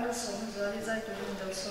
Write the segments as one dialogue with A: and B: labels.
A: al som zuali zai tu deu so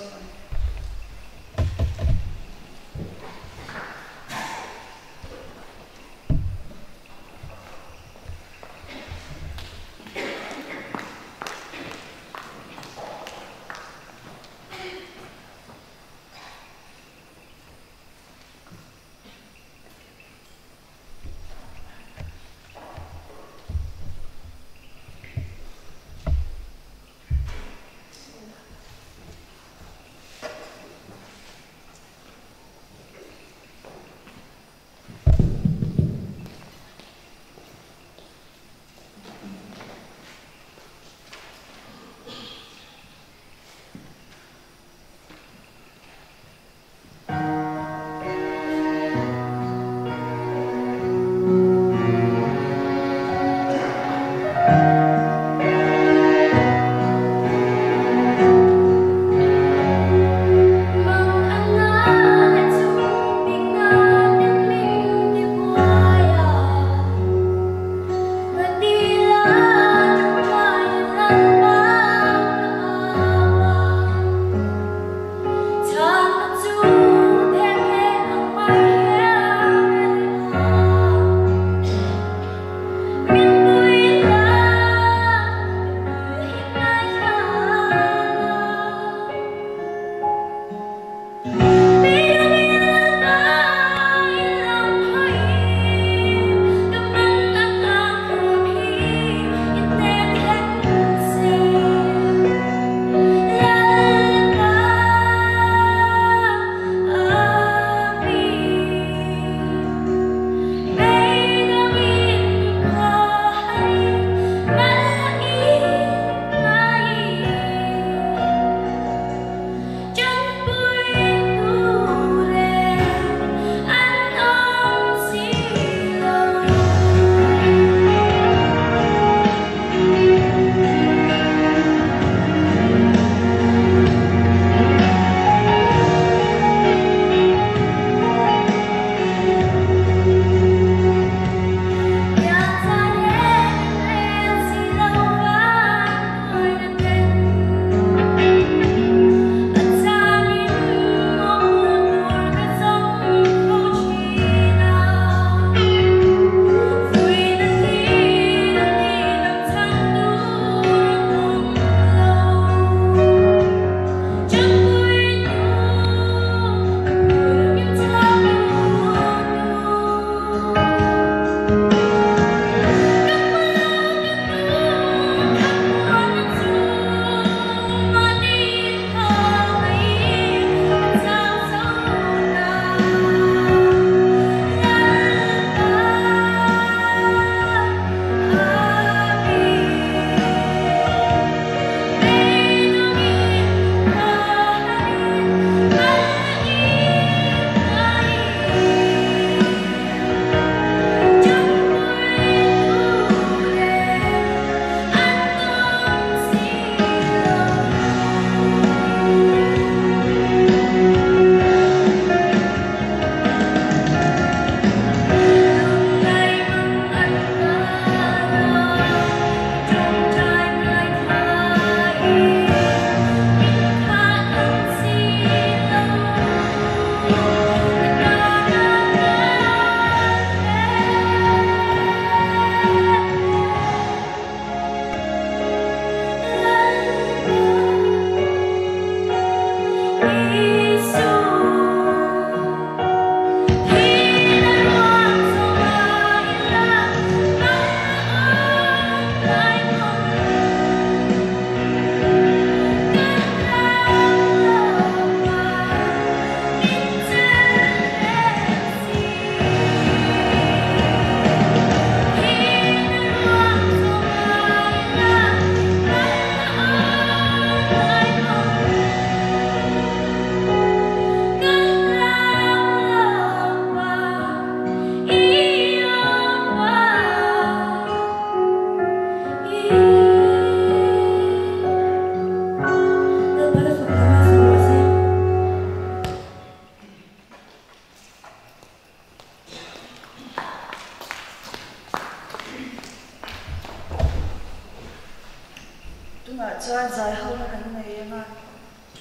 A: na kan nei nga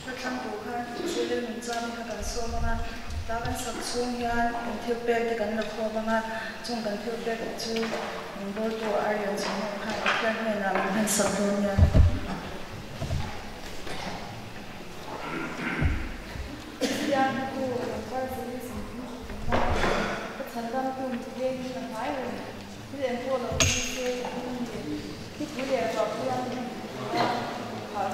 A: na tlang tu khan chile min chami kha kan so nga ta kan sak chung hian in thil pel te kan la kho nga chung kan thil pel chu in bol tu arian chung kha kan ne na kan sak don ya ya tu par se sim ka chan dam tu ge ni na mai le ni en po lo ni se ni ku le ba pu ya ni好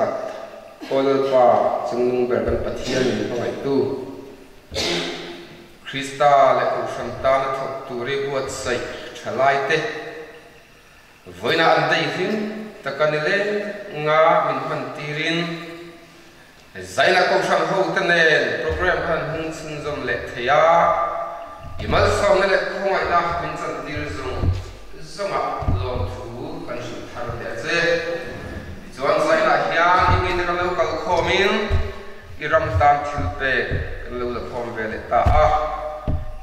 B: khat ol pa chungnung ber kan pathian ni pangai tu Krista le ku santana thok turi buat sai thalai te voina andai hin takanile nga min han tirin zaina ko sang ho tane program han hung sun zom le thaya imal som le khongai la min chan tir zong zonga lo thu kan su thar de che chuan zaina hian imi te kan lo kal khomin iram tam thil pe kan lo la khom ve le ta a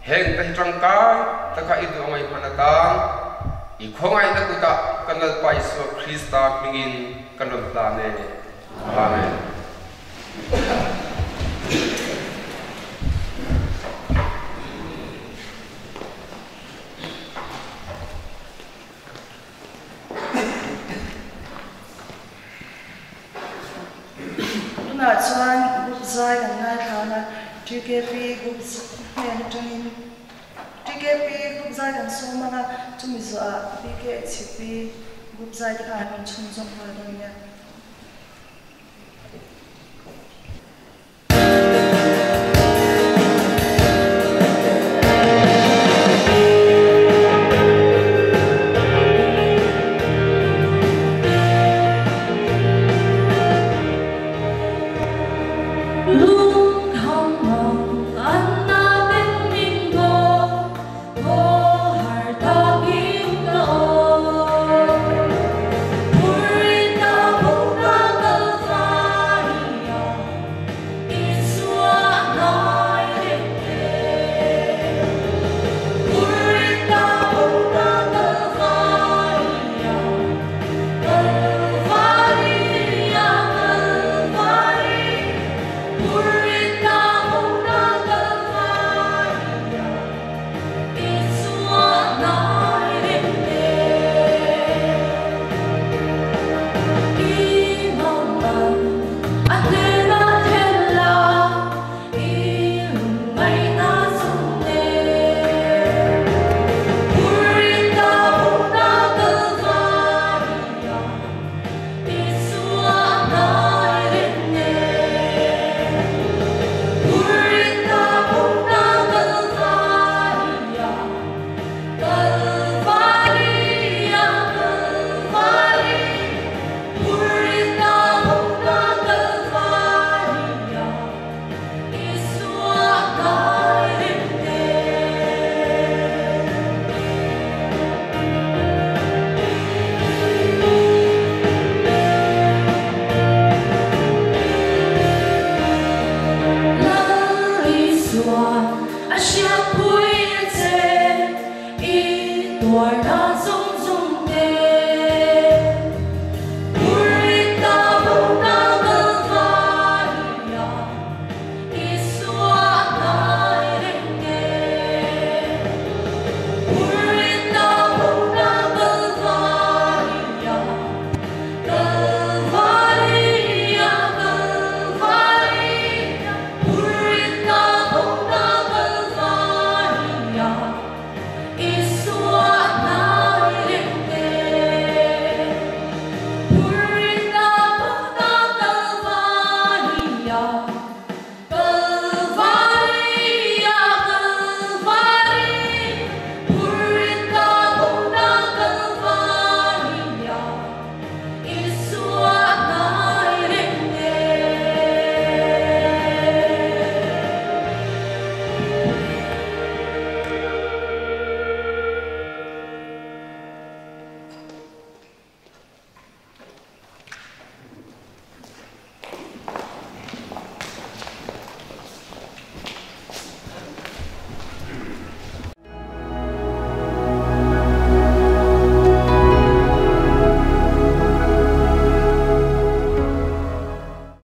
B: heng te tang kai taka idu ngai manata I khongai na kuta kanal paiso Krista mingin kanal plane amen
A: Tuna chuan group zai kan ngai thana TKP group hen tangin TKP group zai kan somana chumi zo a PKHP group zai ka min chun zong ha don ya